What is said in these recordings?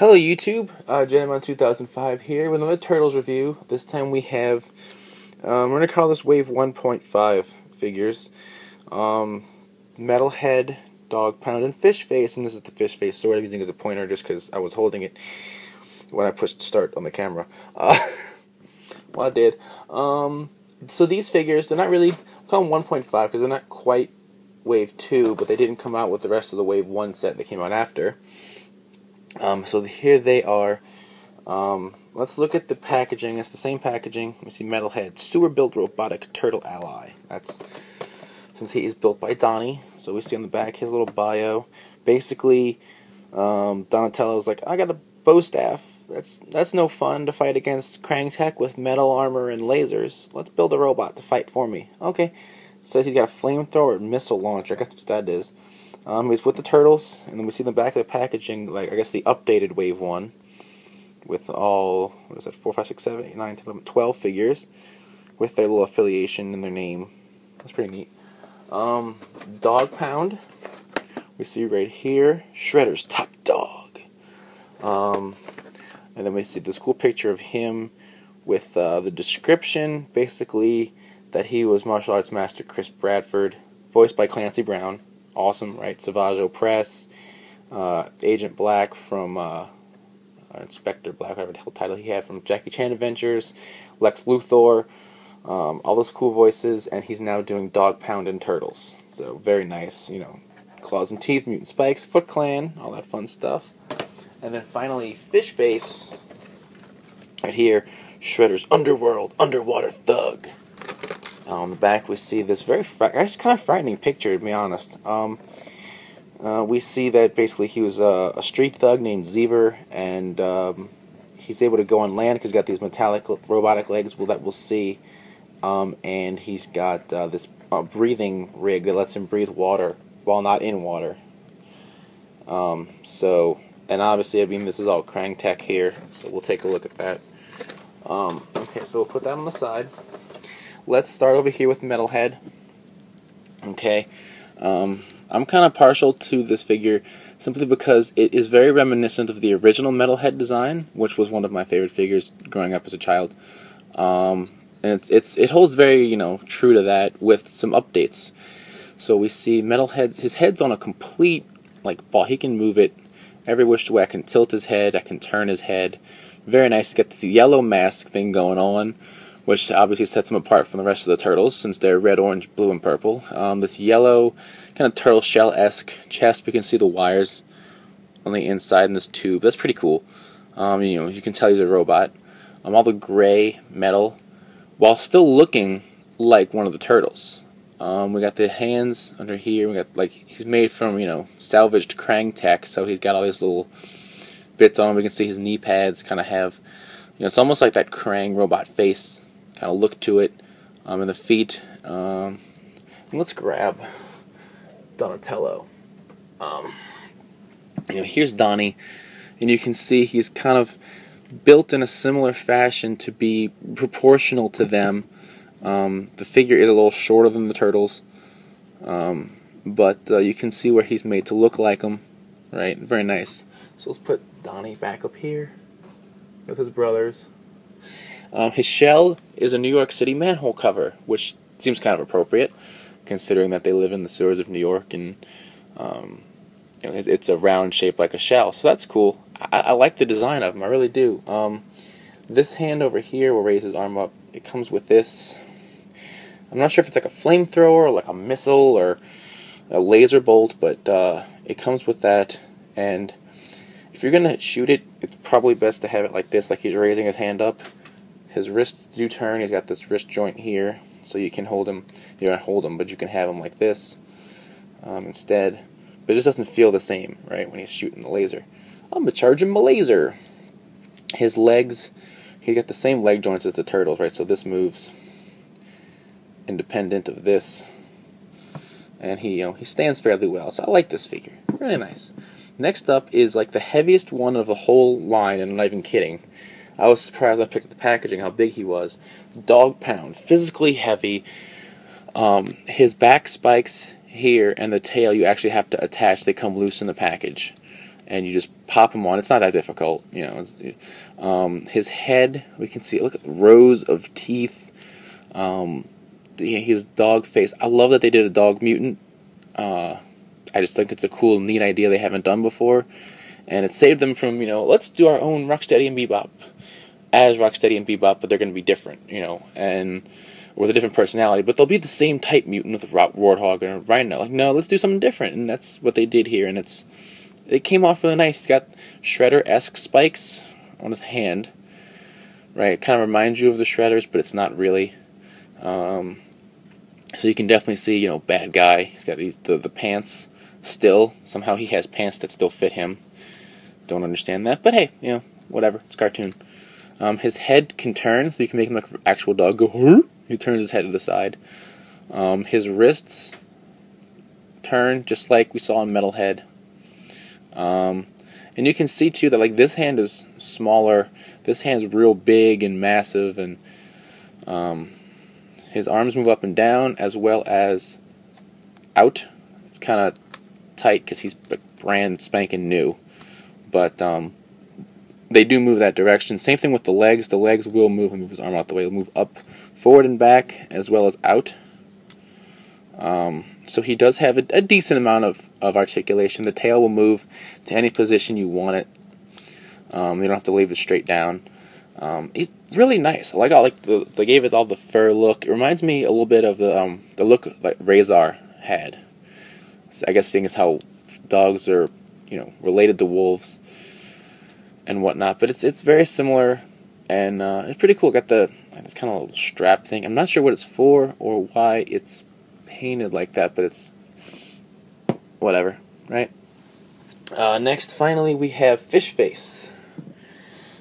Hello YouTube, Gentleman 2005 here with another Turtles review. This time we have, we're going to call this Wave 1.5 figures. Metalhead, Dogpound and Fishface, and this is the Fishface sword. I'm using it as a pointer just because I was holding it when I pushed start on the camera. Well, I did. So these figures, they're not really, we'll call them 1.5 because they're not quite Wave 2, but they didn't come out with the rest of the Wave 1 set that came out after. So here they are. Let's look at the packaging. It's the same packaging. We see Metalhead, Stewart-built robotic turtle ally. That's since he is built by Donnie. So we see on the back his little bio. Basically, Donatello's like, I got a bow staff. That's no fun to fight against Krang Tech with metal armor and lasers. Let's build a robot to fight for me. Okay. Says he's got a flamethrower and missile launcher. I guess what that is. He's with the Turtles, and then we see in the back of the packaging, like, I guess the updated Wave 1, with all, what is that, 4, 5, 6, 7, 8, 9, 10, 11, 12 figures, with their little affiliation and their name. That's pretty neat. Dogpound, we see right here, Shredder's top dog. And then we see this cool picture of him with the description, basically, that he was martial arts master Chris Bradford, voiced by Clancy Brown. Awesome, right? Savage Opress, Agent Black from Inspector Black, whatever the hell title he had from Jackie Chan Adventures, Lex Luthor, all those cool voices, and he's now doing Dogpound and Turtles. So very nice, you know, Claws and Teeth, Mutant Spikes, Foot Clan, all that fun stuff. And then finally, Fishface, right here, Shredder's underworld, underwater thug. On the back we see this very kind of frightening picture, to be honest. We see that basically he was a street thug named Zever, and he's able to go on land because he's got these metallic robotic legs that we'll see. And he's got this breathing rig that lets him breathe water while not in water. And obviously, I mean, this is all Krang Tech here, so we'll take a look at that. Okay, so we'll put that on the side. Let's start over here with Metalhead. Okay, I'm kind of partial to this figure simply because it is very reminiscent of the original Metalhead design, which was one of my favorite figures growing up as a child. And it holds very, you know, true to that with some updates. So we see Metalhead, his head's on a complete like ball. He can move it every which way. I can tilt his head. I can turn his head. Very nice to get this yellow mask thing going on, which obviously sets them apart from the rest of the Turtles, since they're red, orange, blue, and purple. This yellow, kind of turtle shell-esque chest, we can see the wires on the inside in this tube. That's pretty cool. You know, you can tell he's a robot. All the gray metal, while still looking like one of the Turtles. We got the hands under here. We got, like, he's made from, you know, salvaged Krang Tech, so he's got all these little bits on him. We can see his knee pads kind of have, you know, it's almost like that Krang robot face kind of look to it, and the feet. Let's grab Donatello. You know, here's Donnie, and you can see he's kind of built in a similar fashion to be proportional to them. The figure is a little shorter than the Turtles, but you can see where he's made to look like them. Right, very nice. So let's put Donnie back up here with his brothers. His shell is a New York City manhole cover, which seems kind of appropriate, considering that they live in the sewers of New York, and you know, it's a round shape like a shell. So that's cool. I like the design of him. I really do. This hand over here will raise his arm up. It comes with this. I'm not sure if it's like a flamethrower or like a missile or a laser bolt, but it comes with that. And if you're gonna shoot it, it's probably best to have it like this, like he's raising his hand up. His wrists do turn. He's got this wrist joint here, so you can hold him. You don't hold him, but you can have him like this instead. But it just doesn't feel the same, right, when he's shooting the laser. I'm gonna charge him a laser. His legs, he got the same leg joints as the Turtles, right? So this moves independent of this, and he stands fairly well. So I like this figure. Really nice. Next up is like the heaviest one of the whole line, and I'm not even kidding. I was surprised I picked up the packaging, how big he was. Dogpound, physically heavy. His back spikes here and the tail you actually have to attach. They come loose in the package. and you just pop him on. It's not that difficult, you know. His head, we can see, look at the rows of teeth. His dog face. I love that they did a dog mutant. I just think it's a cool, neat idea they haven't done before, and it saved them from, you know, let's do our own Rocksteady and Bebop as Rocksteady and Bebop, but they're going to be different, you know, and with a different personality, but they'll be the same type mutant with a Warthog and a Rhino. Like, no, let's do something different, and that's what they did here, and it came off really nice. It's got Shredder-esque spikes on his hand, right? It kind of reminds you of the Shredders, but it's not really. So you can definitely see, you know, bad guy. He's got the pants still. Somehow he has pants that still fit him. Don't understand that, but hey, you know, whatever. It's a cartoon. His head can turn, so you can make him like an actual dog go. Hur! He turns his head to the side. His wrists turn just like we saw in Metalhead. And you can see too that like this hand is smaller. This hand's real big and massive, and his arms move up and down as well as out. It's kind of tight because he's brand spanking new, but they do move that direction. Same thing with the legs. The legs will move and move his arm out the way. It'll move up, forward, and back as well as out. So he does have a decent amount of articulation. The tail will move to any position you want it. You don't have to leave it straight down. He's really nice. I like they gave it all the fur look. It reminds me a little bit of the look like Razor had. So I guess seeing as how dogs are, you know, related to wolves and whatnot, but it's very similar, and it's pretty cool. Got this kind of little strap thing. I'm not sure what it's for or why it's painted like that, but it's whatever, right? Next, finally, we have Fishface.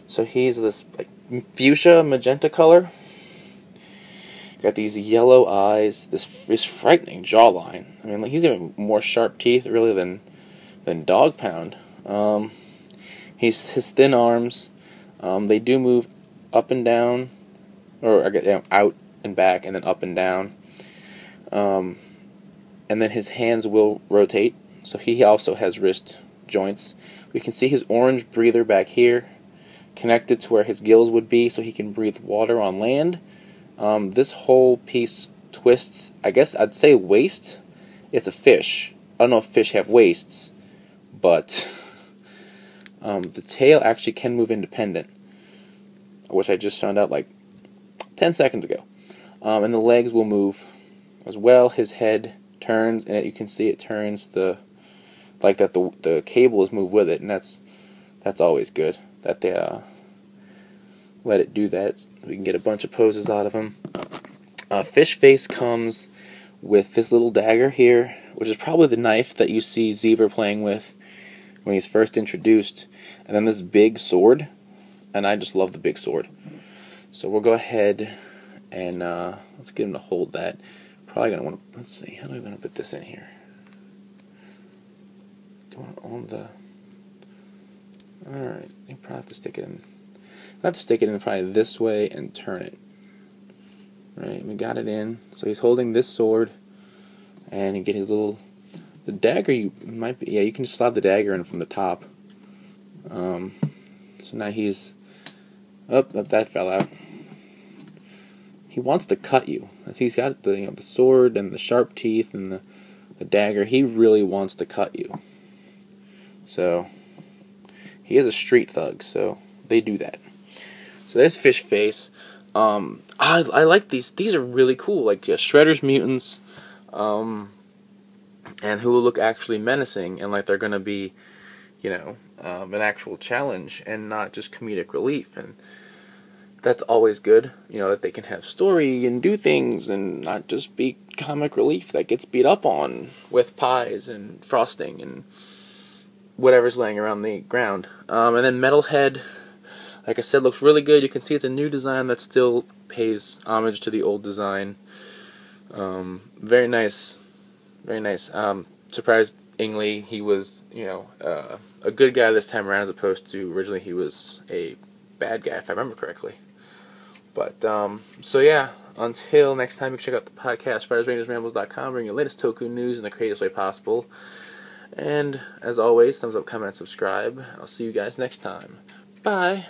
So he's this like fuchsia magenta color. Got these yellow eyes, this frightening jawline. I mean, like, he's even more sharp teeth really than Dogpound. His thin arms, they do move up and down, or out and back, and then up and down. And then his hands will rotate, so he also has wrist joints. We can see his orange breather back here, connected to where his gills would be, so he can breathe water on land. This whole piece twists, I guess I'd say waist. It's a fish. I don't know if fish have waists, but the tail actually can move independent, which I just found out like 10 seconds ago. And the legs will move as well. His head turns, and you can see it turns the cables move with it, and that's always good that they let it do that. We can get a bunch of poses out of him. Fishface comes with this little dagger here, which is probably the knife that you see Zever playing with when he's first introduced, and then this big sword, and I just love the big sword. So we'll go ahead and let's get him to hold that. Probably gonna want to, let's see, how do I want to put this in here? Do I want it on the, alright, you probably have to stick it in. I have to stick it in probably this way and turn it. Right, we got it in. So he's holding this sword, and you get his little, the dagger. You might be, yeah, you can just slide the dagger in from the top. So now he's, oh, that fell out. He wants to cut you. He's got the the sword and the sharp teeth and the dagger. He really wants to cut you. So he is a street thug. So they do that. So there's Fishface. I like these. These are really cool. Like Shredder's mutants, and who will look actually menacing and like they're gonna be, an actual challenge and not just comedic relief. And that's always good. That they can have story and do things and not just be comic relief that gets beat up on with pies and frosting and whatever's laying around the ground. And then Metalhead, like I said, looks really good. You can see it's a new design that still pays homage to the old design. Very nice. Very nice. Surprisingly, he was, a good guy this time around as opposed to originally he was a bad guy, if I remember correctly. But, so yeah, until next time, you can check out the podcast, FightersRangersRambles.com, bring your latest Toku news in the creativest way possible. And as always, thumbs up, comment, subscribe. I'll see you guys next time. Bye.